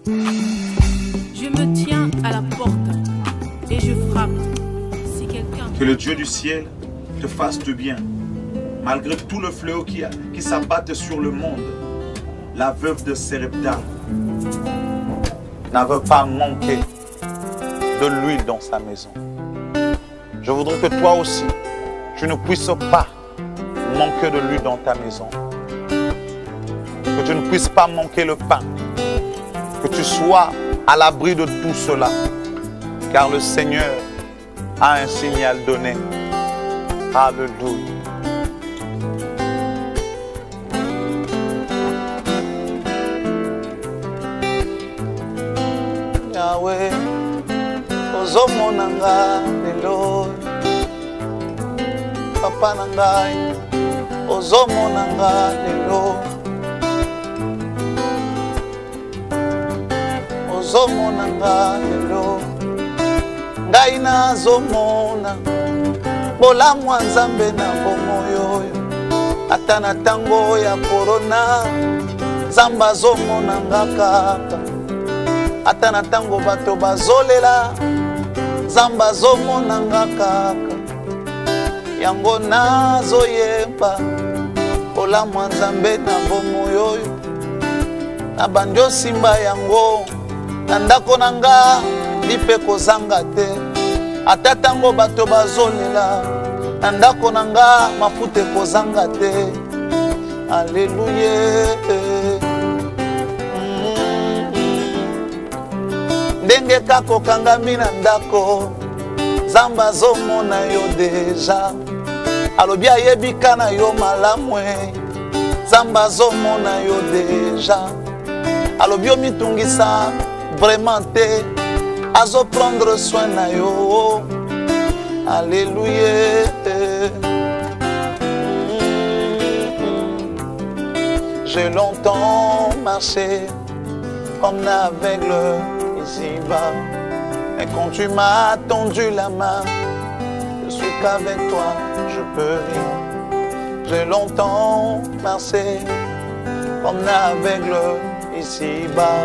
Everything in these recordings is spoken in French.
Je me tiens à la porte et je frappe. Si quelqu'un... Que le Dieu du ciel te fasse du bien. Malgré tout le fléau qui s'abatte sur le monde, la veuve de Sarepta n'avait pas manqué de l'huile dans sa maison. Je voudrais que toi aussi, tu ne puisses pas manquer de l'huile dans ta maison. Que tu ne puisses pas manquer le pain. Que tu sois à l'abri de tout cela. Car le Seigneur a un signal donné. Alléluia. Yahweh, ozomonanga lelo. Papa nangai, ozomonanga lelo. Ozomonanga lelo. Ngai nazomona bolamu ya Nzambe na bomoyo oyo. Ata na tango ya corona, Nzambe azomonanga kaka. Ata na tango bato bazolela, Nzambe azomonanga kaka. Yango nazoyemba bolamu ya Nzambe na bomoyo oyo. Na bandi osimba yango na ndako na nga lipe kozanga te. Ata tango bato bazolela na ndako na nga mafuta kozanga te. Alléluia. Ndenge kako kangami na ndako, Nzambe azomona yo deja. Alobi ayebika na yo malamu, Nzambe azomona yo deja. Alobi omitungisa vraiment te, azo prendre soin na yo. Alléluia. J'ai longtemps marché comme un aveugle ici-bas, et quand tu m'as tendu la main, je suis qu'avec toi je peux vivre. J'ai longtemps marché comme un aveugle ici-bas,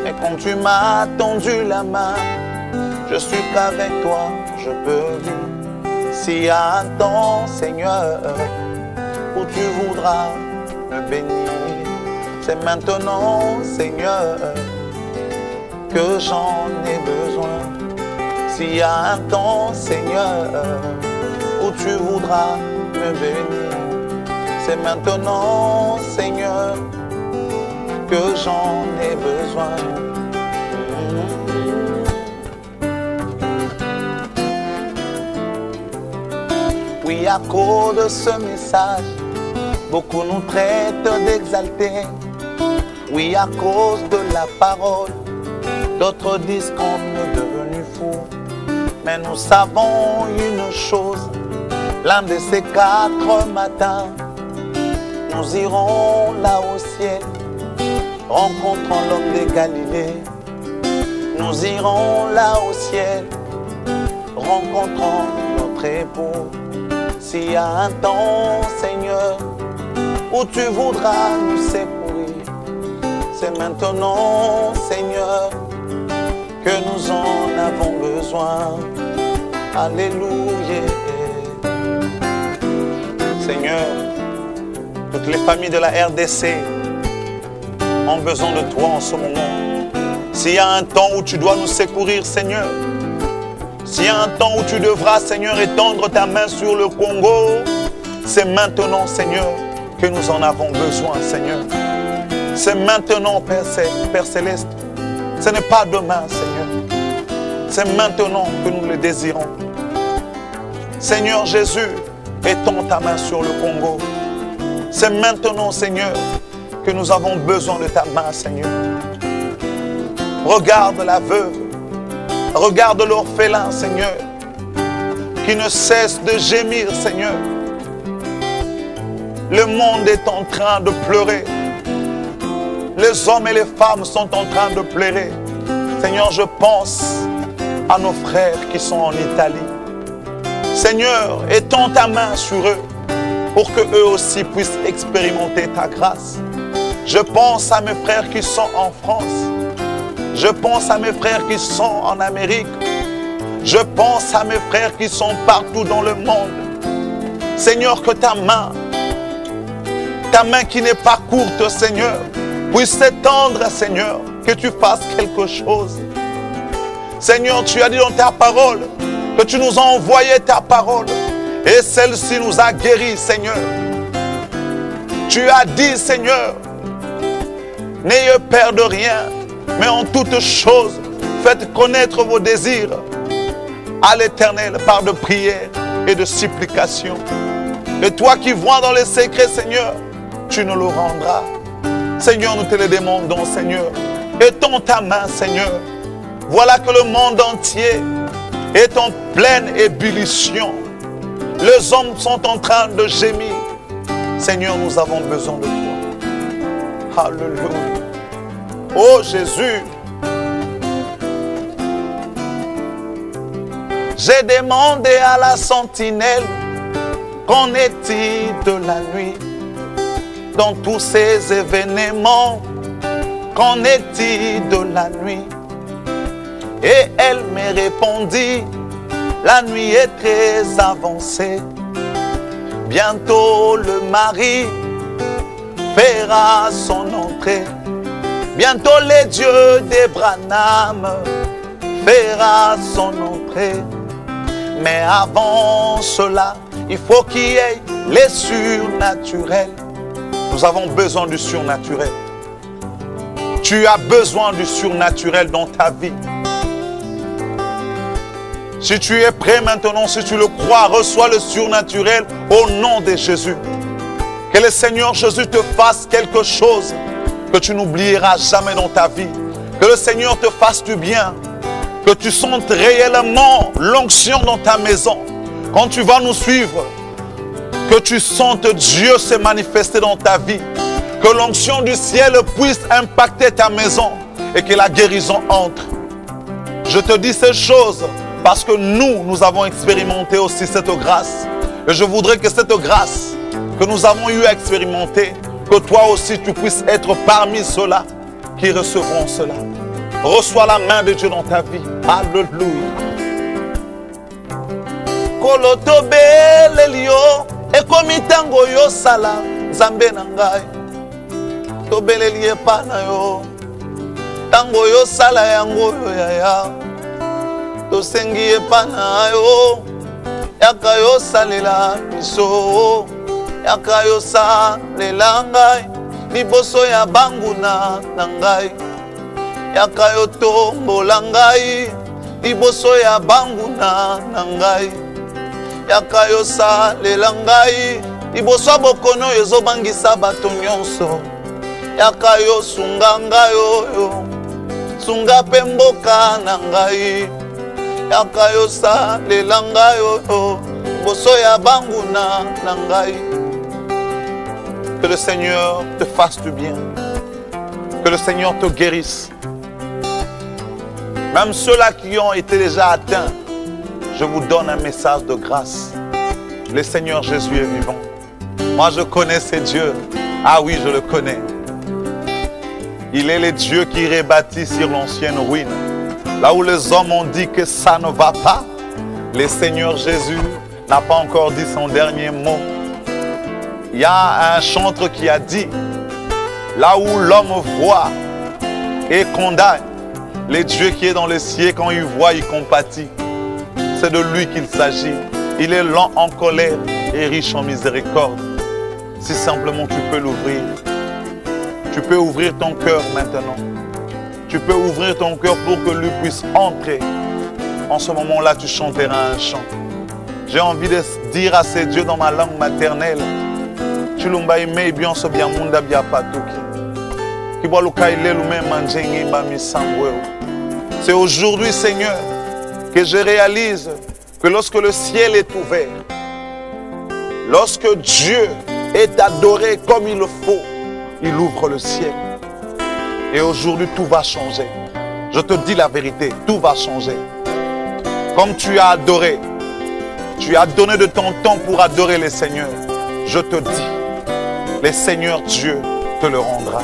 et quand tu m'as tendu la main, je suis qu'avec toi je peux vivre. S'il y a un temps, Seigneur, où tu voudras me bénir, c'est maintenant, Seigneur, que j'en ai besoin. S'il y a un temps, Seigneur, où tu voudras me bénir, c'est maintenant, Seigneur, que j'en ai besoin. Oui, à cause de ce message, beaucoup nous traitent d'exaltés. Oui, à cause de la parole, d'autres disent qu'on est devenu fou. Mais nous savons une chose, l'un de ces 4 matins, nous irons là au ciel, rencontrant l'homme de Galilée. Nous irons là au ciel, rencontrant notre époux. S'il y a un temps, Seigneur, où tu voudras nous secourir, c'est maintenant, Seigneur, que nous en avons besoin. Alléluia. Seigneur, toutes les familles de la RDC ont besoin de toi en ce moment. S'il y a un temps où tu dois nous secourir, Seigneur, s'il y a un temps où tu devras, Seigneur, étendre ta main sur le Congo, c'est maintenant, Seigneur, que nous en avons besoin, Seigneur. C'est maintenant, Père Céleste. Ce n'est pas demain, Seigneur. C'est maintenant que nous le désirons. Seigneur Jésus, étends ta main sur le Congo. C'est maintenant, Seigneur, que nous avons besoin de ta main, Seigneur. Regarde la veuve. Regarde l'orphelin, Seigneur, qui ne cesse de gémir, Seigneur. Le monde est en train de pleurer. Les hommes et les femmes sont en train de pleurer. Seigneur, je pense à nos frères qui sont en Italie. Seigneur, étends ta main sur eux pour qu'eux aussi puissent expérimenter ta grâce. Je pense à mes frères qui sont en France. Je pense à mes frères qui sont en Amérique. Je pense à mes frères qui sont partout dans le monde. Seigneur, que ta main qui n'est pas courte, Seigneur, puisse s'étendre, Seigneur, que tu fasses quelque chose. Seigneur, tu as dit dans ta parole que tu nous as envoyé ta parole et celle-ci nous a guéris, Seigneur. Tu as dit, Seigneur, n'ayez peur de rien, mais en toutes choses, faites connaître vos désirs à l'Éternel par de prières et de supplications. Et toi qui vois dans les secrets, Seigneur, tu nous le rendras. Seigneur, nous te le demandons, Seigneur. Étends ta main, Seigneur. Voilà que le monde entier est en pleine ébullition. Les hommes sont en train de gémir. Seigneur, nous avons besoin de toi. Alléluia. Oh Jésus. J'ai demandé à la sentinelle, qu'en est-il de la nuit? Dans tous ces événements, qu'en est-il de la nuit? Et elle me répondit, la nuit est très avancée. Bientôt le mari fera son entrée. Bientôt les dieux d'Abraham fera son entrée. Mais avant cela, il faut qu'il y ait les surnaturels. Nous avons besoin du surnaturel. Tu as besoin du surnaturel dans ta vie. Si tu es prêt maintenant, si tu le crois, reçois le surnaturel au nom de Jésus. Que le Seigneur Jésus te fasse quelque chose que tu n'oublieras jamais dans ta vie. Que le Seigneur te fasse du bien. Que tu sentes réellement l'onction dans ta maison. Quand tu vas nous suivre, que tu sentes Dieu se manifester dans ta vie. Que l'onction du ciel puisse impacter ta maison et que la guérison entre. Je te dis ces choses parce que nous avons expérimenté aussi cette grâce. Et je voudrais que cette grâce que nous avons eu à expérimenter, que toi aussi tu puisses être parmi ceux-là qui recevront cela. Reçois la main de Dieu dans ta vie. Alléluia. Kolotobe lelio ekomitango yo sala Nzambe na ngai. Tobeleli epa na yo. Tango yo sala yango yo yaya. Tosengi epa na yo. Yaka yo salela biso. Yaka yo salela ngai. Liboso ya banguna na ngai. Yaka yo tombola ngai. Liboso ya banguna na ngai. Yaka yo salela ngai. Liboso bokono ezobangisa bato nyonso. Yaka yo sunga ngai yo. Sunga pe mboka na ngai. Yaka yo salela ngai yo. Liboso ya banguna na ngai. Que le Seigneur te fasse du bien. Que le Seigneur te guérisse. Même ceux-là qui ont été déjà atteints, je vous donne un message de grâce. Le Seigneur Jésus est vivant. Moi, je connais ce Dieu. Ah oui, je le connais. Il est le Dieu qui rebâtit sur l'ancienne ruine. Là où les hommes ont dit que ça ne va pas, le Seigneur Jésus n'a pas encore dit son dernier mot. Il y a un chanteur qui a dit, là où l'homme voit et condamne, le Dieu qui est dans les cieux, quand il voit, il compatit. C'est de lui qu'il s'agit. Il est lent en colère et riche en miséricorde. Si simplement tu peux l'ouvrir. Tu peux ouvrir ton cœur maintenant. Tu peux ouvrir ton cœur pour que lui puisse entrer. En ce moment-là, tu chanteras un chant. J'ai envie de dire à ces dieux dans ma langue maternelle. C'est aujourd'hui, Seigneur, que je réalise que lorsque le ciel est ouvert, lorsque Dieu est adoré comme il le faut, il ouvre le ciel. Et aujourd'hui, tout va changer. Je te dis la vérité, tout va changer. Comme tu as adoré, tu as donné de ton temps pour adorer le Seigneur. Je te dis, le Seigneur Dieu te le rendra.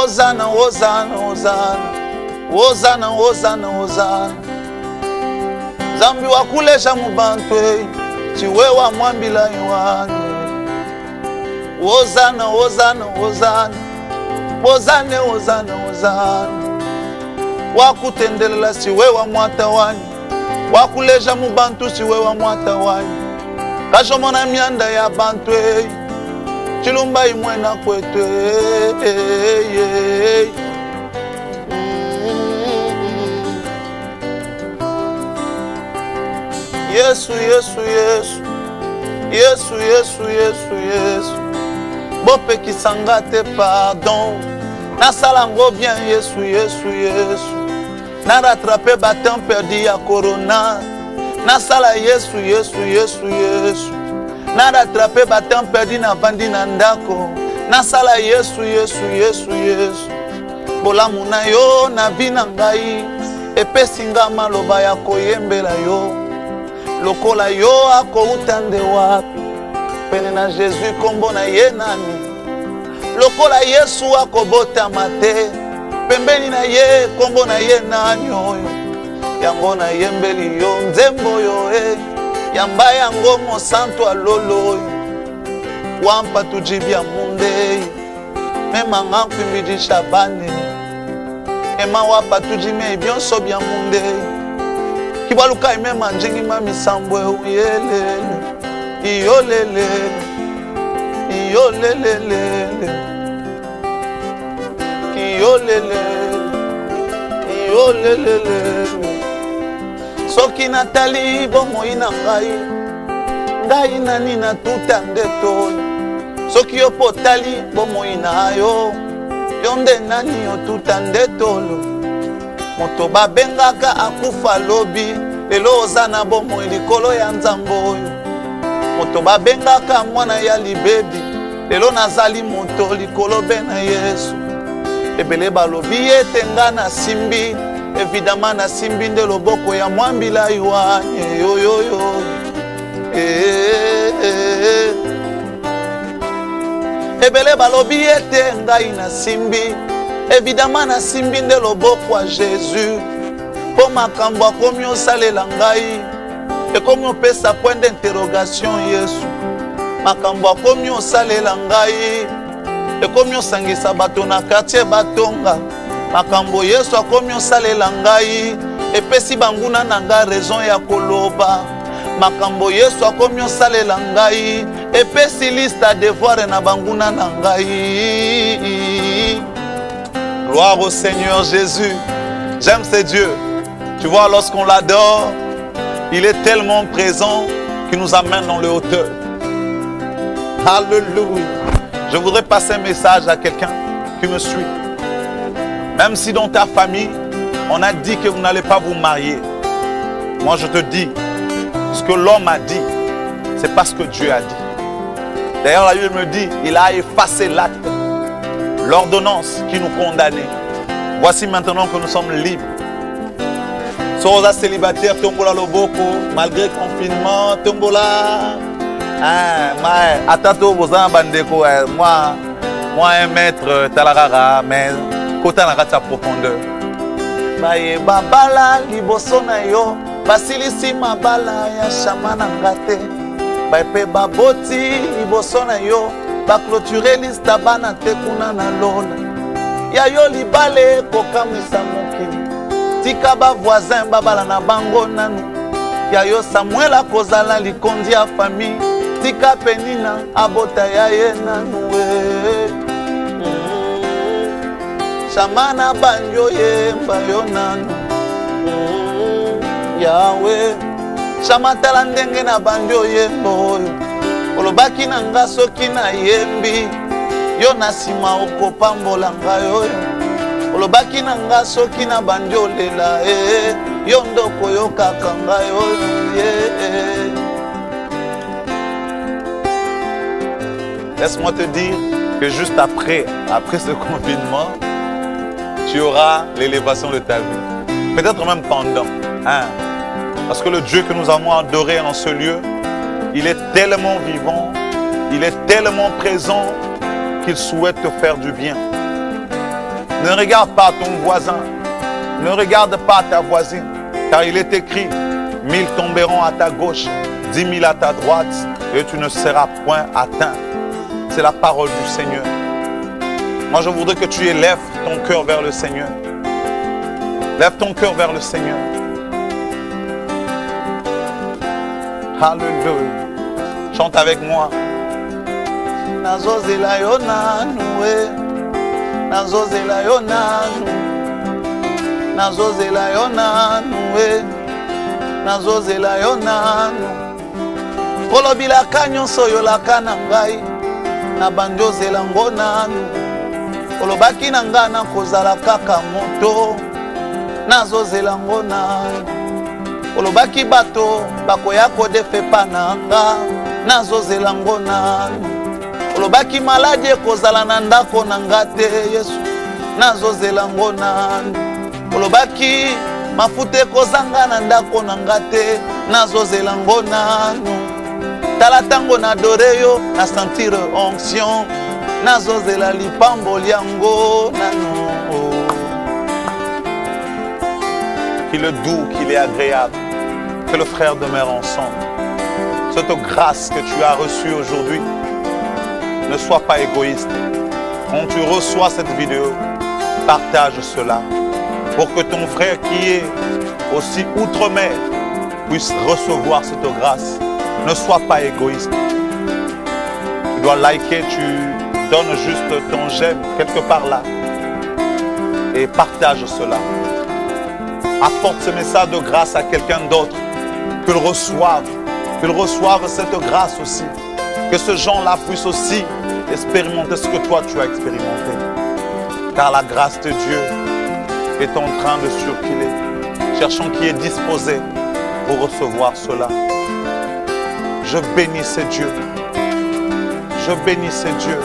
Hosanna, Hosanna, Hosanna. Hosanna, Hosanna, Hosanna. Zambi wakulesha mubantwe, chiwe wa mwambila yuwane. Hosanna, Hosanna, Hosanna. Hosanna, Hosanna, Hosanna. Wakutendelela chiwe wa mwata wani. Wakulesha mubantu chiwe wa mwata wani. Kashomona mianda ya bantwe, chilumba imwena kwetwe. Yesu, Yesu, Yesu. Yesu, Yesu, Yesu, Yesu. Bope kisanga te pardon. Na salango bien, Yesu, Yesu, Yesu. Na rattrape bâton perdu ya corona. Na sala Yesu, Yesu, Yesu, Yesu. Na rattrape bâton perdu na vandi na ndako. Na sala Yesu, Yesu, Yesu, Yesu. Bolamu na yo na vina ngai. Epesi nga maloba ya koyembela yo. Lokola yo akouta nde wapi. Pene na Jésus kombo na ye nani. Lokola Yesu akobota mate. Pembeni na ye kombo na ye nani oyo. Yango na yembeli yo nzembo yo Yamba yango mosanto alolo. Wampa tujibia munde. Mema ngampi midi shabane. Ema wapa tujime bionso bia munde. Kibaluka imema njingi mami sambwe uyelele. Iyolele. Iyolelelele. Iyolele. Iyolelele. Soki natali bomo ina ngai. Ngai nani na tuta ndeto. Soki yo potali bomo ina yo. Yonde nani yo tuta ndetolo. Moto babengaka akufa lobi. Lelo ozana bomo ilikolo ya nzambo. Moto babengaka mwana ya libebi. Lelo nazali moto likolo bena Yesu. Ebele balobi ete nga na simbi. Évidemment na simbi nde loboko ya mwambila yuanye. Yo yo yo. Ebele balobi ete ngai na simbi. Évidemment na simbi nde loboko ya Jésus. Po makambo akomi osalela ngai. Ekomi opesa point d'interrogation Yesu. Makambo akomi osalela ngai. Ekomi osangisa bato na quartier batonga. Makambo Yesu akomi osalela ngai. Epesi banguna na nga raison ya koloba. Makambo Yesu akomi osalela ngai. Epesi liste à devoir na banguna na ngai. Gloire au Seigneur Jésus. J'aime ce Dieu. Tu vois, lorsqu'on l'adore, il est tellement présent qu'il nous amène dans les hauteurs. Alléluia. Je voudrais passer un message à quelqu'un qui me suit. Même si dans ta famille, on a dit que vous n'allez pas vous marier. Moi, je te dis, ce que l'homme a dit, c'est pas ce que Dieu a dit. D'ailleurs, la Bible me dit, il a effacé l'acte, l'ordonnance qui nous condamnait. Voici maintenant que nous sommes libres. Soza célibataire, tombola loboko, malgré le confinement, tombola. Atato bozan bandeko, moi 1 mètre talarara, mais kota na kata profondeur. Baye babala liboso na yo, basilisi mabala ya shamana ngate. Baye pe baboti liboso na yo, ba clôturer liste bana te kuna na lola. Ya yo libale kokamisa mokili. Tika ba voisin babala na bango nanu. Ya yo Samuel akozala likondi ya famille. Tika penina abota ya ye nanu Shamana banjo ye mbayo nanu Yahweh Shamatala ndenge na banjo ye mboyo Olobaki na nga soki na yembi Yo nasima okopambola ngayo Olobaki na nga soki na banjo lela Yo ndoko yo kaka ngayo Laisse-moi te dire que juste après ce confinement, tu auras l'élévation de ta vie. Peut-être même pendant. Parce que le Dieu que nous avons adoré en ce lieu, il est tellement vivant, il est tellement présent qu'il souhaite te faire du bien. Ne regarde pas ton voisin. Ne regarde pas ta voisine. Car il est écrit, 1000 tomberont à ta gauche, 10 000 à ta droite, et tu ne seras point atteint. C'est la parole du Seigneur. Moi, je voudrais que tu élèves ton cœur vers le Seigneur. Lève ton cœur vers le Seigneur. Alléluia. Chante avec moi. Nazozela yo nanu we. Nazozela yo nanu. Nazozela yo nanu we. Nazozela yo nanu. Kolobilaka nyonso yolaka na ngai. Na bandiozela ngo nanu. Kolobaki na nga na kozala kaka moto. Nazozela ngo nanu. Kolobaki bato bakoya kodefe pa na nga. Nazozela ngo nanu. Kolobaki maladi ekozala na ndako na nga te Yesu. Nazozela ngo nanu. Kolobaki mafuta ekozanga na ndako na nga te. Nazozela ngo nanu. Tala tango na adore yo na sentir onction. Nazozela lipambo liango nanu. Qu'il est doux, qu'il est agréable, que le frère demeure ensemble. Cette grâce que tu as reçue aujourd'hui, ne sois pas égoïste. Quand tu reçois cette vidéo, partage cela pour que ton frère qui est aussi outre-mer puisse recevoir cette grâce. Ne sois pas égoïste. Tu dois liker, tu donnes juste ton j'aime quelque part là et partage cela. Apporte ce message de grâce à quelqu'un d'autre, qu'il reçoive cette grâce aussi, que ce gens-là puisse aussi expérimenter ce que toi tu as expérimenté. Car la grâce de Dieu est en train de circuler. Cherchons qui est disposé pour recevoir cela. Je bénis ce Dieu. Je bénis ce Dieu.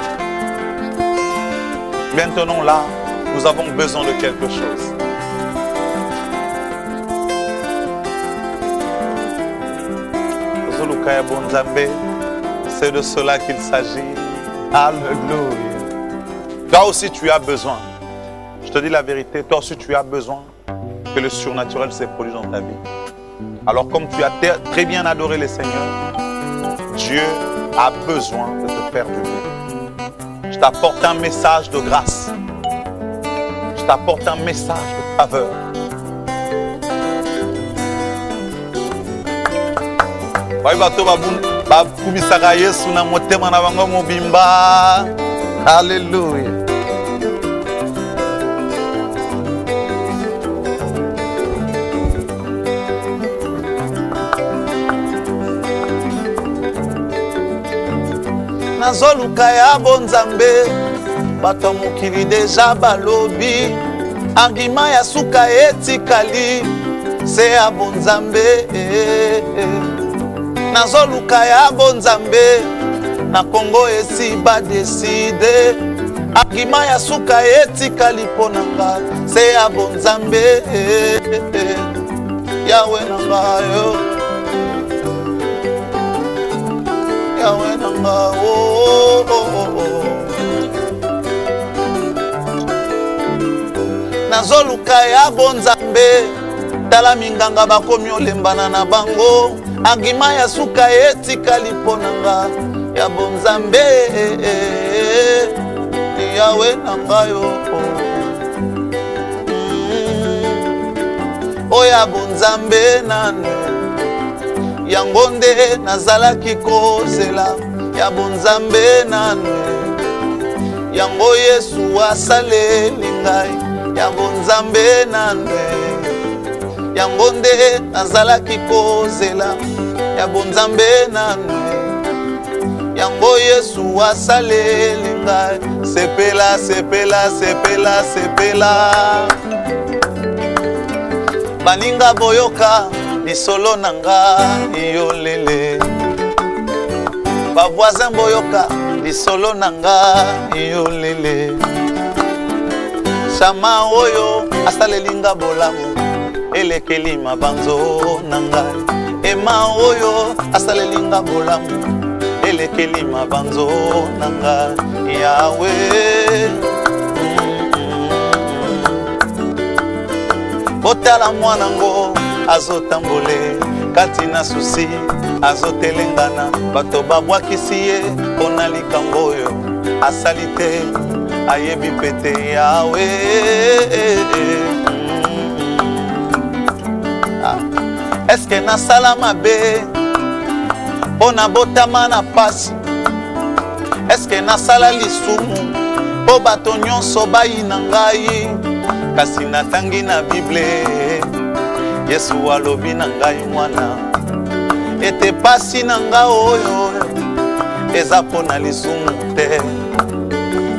Maintenant là, nous avons besoin de quelque chose. C'est de cela qu'il s'agit. Alléluia. Toi aussi tu as besoin. Je te dis la vérité, toi aussi tu as besoin que le surnaturel se produise dans ta vie. Alors comme tu as très bien adoré le Seigneur, Dieu a besoin de te faire du bien. Je t'apporte un message de grâce. Je t'apporte un message de faveur. Alléluia. Nazoluka ya bonzambe bato mokili deja balobi angima ya suka etikali se ya bonzambe nazoluka ya bonzambe na Kongo esi ba décider angima ya suka etikali ponanga se ya bonzambe yawe nanga yo yawe nanga nazoluka ya bonzambe tala minganga bakomi olembana na bango angima ya suka etikali ponanga ya bonzambe yawe nanga yo oya bonzambe nane yango nde nazalaki kozela ya bonzambe nane yango Yesu asaleli ngai ya bonzambe nane yango nde nazalaki kozela ya bonzambe nane yango Yesu asaleli ngai sepela sepela sepela sepela baninga boyoka lisolo nanga iyolele ba voisin boyoka lisolo nanga iyolele sama oyo asalelinga bolamu elekeli mabanzo nanga ema oyo asalelinga bolamu elekeli mabanzo nanga yawe botala mwanango azotambole kati na susi azotelengana bato babwakisi ye mpona likambo oyo asali te ayebi pete yawe. Eske nasala mabe mpona botama na pasi? Eske nasala lisumu po bato nyonso bayina ngai? Kasi natangi na Bible Yesu alobi na ngai mwana ete pasi na nga oyo eza pona lisumu te.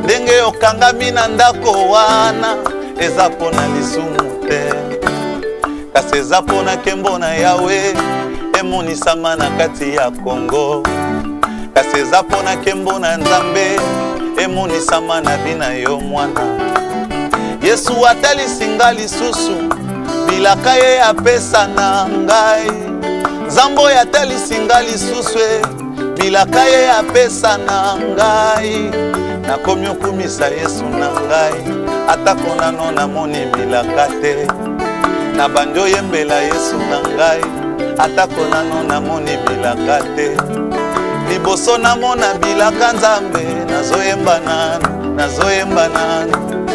Ndenge okangami na ndako wana eza pona lisumu te. Kasi eza pona nkembo na Yawe emonisama na kati ya Kongo. Kasi eza pona nkembo na Nzambe emonisama na bina yo mwana. Yesu atalisi nga lisusu bilaka ye apesa na ngai. Nzambo atalisi nga lisusu bilaka ye apesa na ngai. Nakomi okumisa Yesu na ngai atako nano namoni bilaka te. Na bandi oyembela Yesu na ngai atako nano namoni bilaka te. Liboso namona bilaka Nzambe nazoyemba nanu, nazoyemba nanu.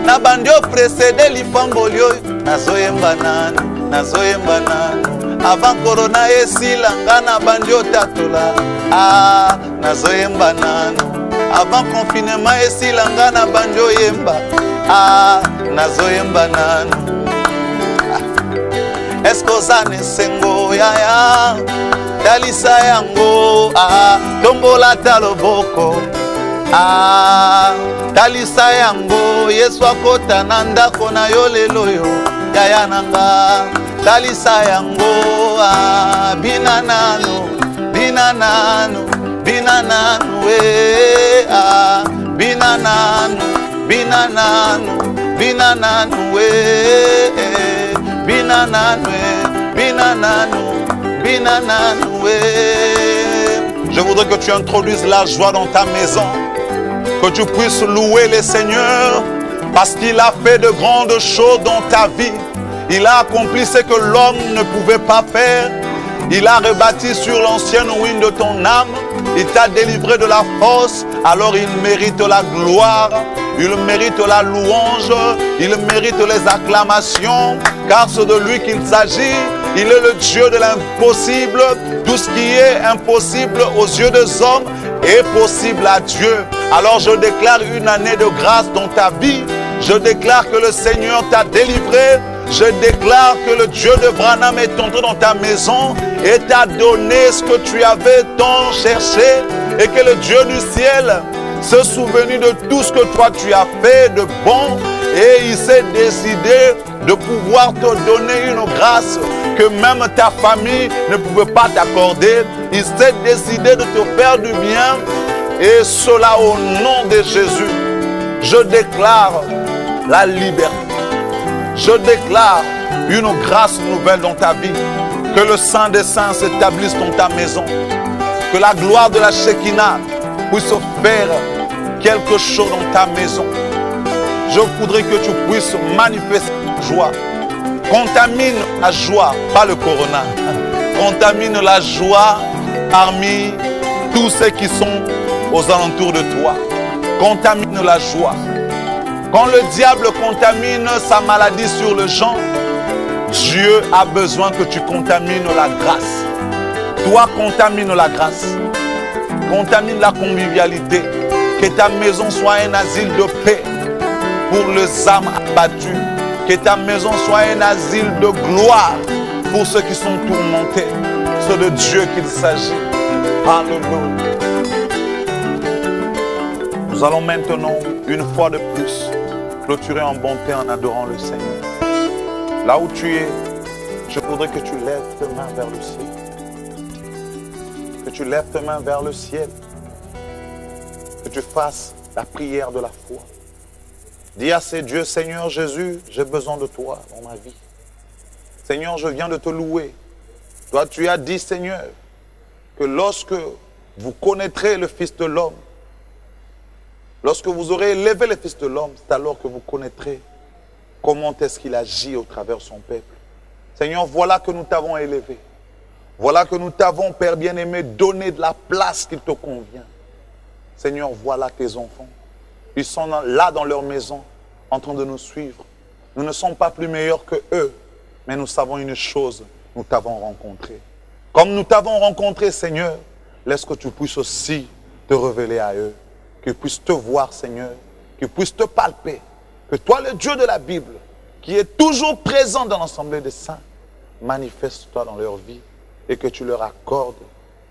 Na bandi opresede lipamboli oyo nazoyemba nanu, nazoyemba nanu. Avant corona esila nga na bandi otatola nazoyemba nanu. Avant confinement esila nga na bandi oyemba nazoyemba nanu. Esko zane sengo yaya talisa yango tombola taloboko talisa yango Yesu akota na ndako na yo lelo yo yaya nanga talisa yango bina nanu bina nanu bina nanu bina nanu bina nanu bina nanu bina nanu bina nanu bina nanu. Je voudrais que tu introduises la joie dans ta maison, que tu puisses louer le Seigneur parce qu'il a fait de grandes choses dans ta vie. Il a accompli ce que l'homme ne pouvait pas faire. Il a rebâti sur l'ancienne ruine de ton âme. Il t'a délivré de la force. Alors il mérite la gloire, il mérite la louange, il mérite les acclamations, car c'est de lui qu'il s'agit. Il est le Dieu de l'impossible. Tout ce qui est impossible aux yeux des hommes est possible à Dieu. Alors je déclare une année de grâce dans ta vie. Je déclare que le Seigneur t'a délivré. Je déclare que le Dieu de Branham est entré dans ta maison et t'a donné ce que tu avais tant cherché. Et que le Dieu du ciel se souvenu de tout ce que toi tu as fait de bon. Et il s'est décidé de pouvoir te donner une grâce que même ta famille ne pouvait pas t'accorder. Il s'est décidé de te faire du bien. Et cela au nom de Jésus. Je déclare la liberté. Je déclare une grâce nouvelle dans ta vie. Que le Saint des Saints s'établisse dans ta maison. Que la gloire de la Shekinah puisse faire quelque chose dans ta maison. Je voudrais que tu puisses manifester la joie. Contamine la joie, pas le corona. Contamine la joie parmi tous ceux qui sont aux alentours de toi. Contamine la joie. Quand le diable contamine sa maladie sur le gens, Dieu a besoin que tu contamines la grâce. Toi, contamine la grâce. Contamine la convivialité. Que ta maison soit un asile de paix pour les âmes abattues. Que ta maison soit un asile de gloire pour ceux qui sont tourmentés. C'est de Dieu qu'il s'agit. Alléluia. Nous allons maintenant, une fois de plus, clôturer en bonté en adorant le Seigneur. Là où tu es, je voudrais que tu lèves tes mains vers le ciel. Que tu lèves tes mains vers le ciel. Que tu fasses la prière de la foi. Dis à ces dieux, Seigneur Jésus, j'ai besoin de toi dans ma vie. Seigneur, je viens de te louer. Toi, tu as dit, Seigneur, que lorsque vous connaîtrez le Fils de l'homme, lorsque vous aurez élevé le Fils de l'homme, c'est alors que vous connaîtrez comment est-ce qu'il agit au travers de son peuple. Seigneur, voilà que nous t'avons élevé. Voilà que nous t'avons, Père bien-aimé, donné de la place qui te convient. Seigneur, voilà tes enfants. Ils sont là dans leur maison, en train de nous suivre. Nous ne sommes pas plus meilleurs que eux, mais nous savons une chose, nous t'avons rencontré. Comme nous t'avons rencontré, Seigneur, laisse que tu puisses aussi te révéler à eux, qu'ils puissent te voir, Seigneur, qu'ils puissent te palper, que toi, le Dieu de la Bible, qui est toujours présent dans l'assemblée des saints, manifeste-toi dans leur vie et que tu leur accordes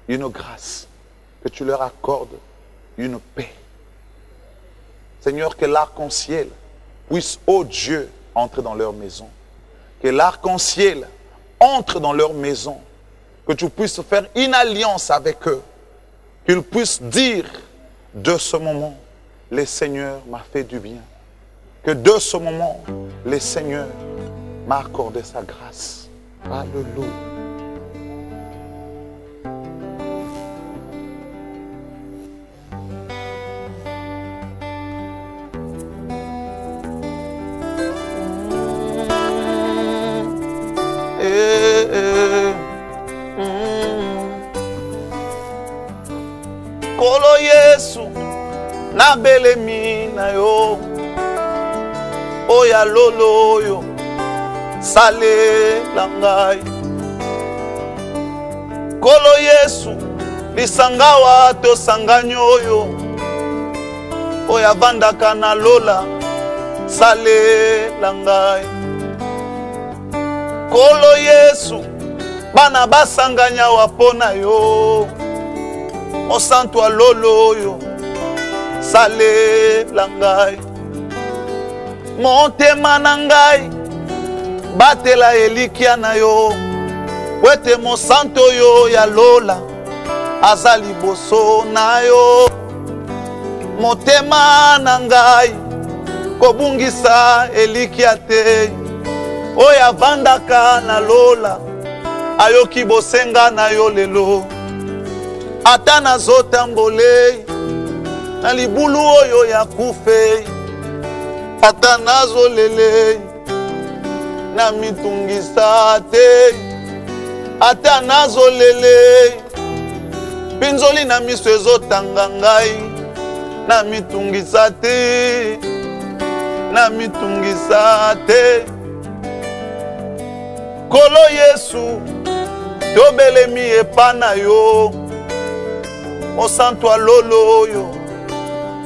une grâce, que tu leur accordes une paix. Seigneur, que l'arc-en-ciel puisse, ô Dieu, entrer dans leur maison. Que l'arc-en-ciel entre dans leur maison. Que tu puisses faire une alliance avec eux. Qu'ils puissent dire de ce moment, le Seigneur m'a fait du bien. Que de ce moment, le Seigneur m'a accordé sa grâce. Alléluia. Kolo Yesu na belemi na yo oya lolo yo sale langai Kolo Yesu lisangawa to sanganyo yo oya vandaka na lola sale langai Kolo Yesu bana basanganya wapona yo Osantu alolo yo sale langai Motema na ngai batela elikia na yo Wete mosanto yo ya lola azali boso na yo Motema na ngai kobungisa elikia te Oya vandaka na lola ayoki bosenga na yo lelo Ata nazotambole na libulu oyo ya kufe Ata nazolele na mitungisa te Ata nazolele pinzoli na miso ezotanga ngai na mitungisa te Na mitungisa te Kolo Yesu tobelemi epana yo Osantu alolo yo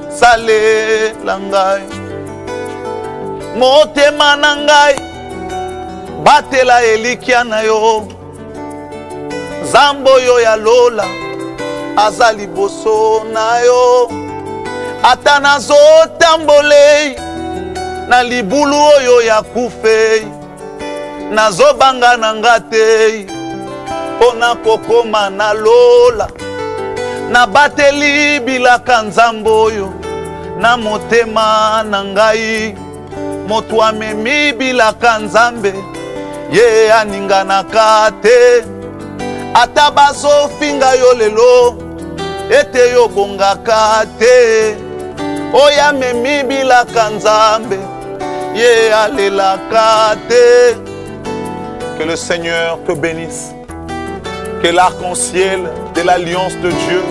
sale langai Motema na ngai batela elikia na yo Zambo yo ya lola azali boso na yo Ata nazotambole na libulu oyo ya kufe Nazobanga na ngate Pona kokoma na lola Na bateli bilaka nzambo yo Na motema na ngai Moto amemi bilaka nzambe Ye aninganaka te Ata bazofinga yo lelo Ete yo bongaka te Oya memi bilaka nzambe Ye alelaka te Que le Seigneur te bénisse. Que l'arc-en-ciel de l'alliance de Dieu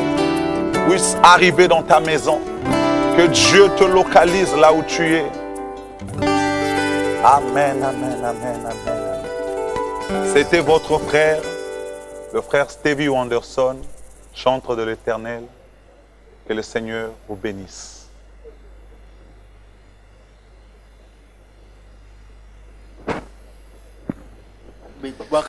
puisse arriver dans ta maison. Que Dieu te localise là où tu es. Amen, amen, amen, amen. C'était votre frère, le frère Stevie Wanderson, chantre de l'Éternel. Que le Seigneur vous bénisse.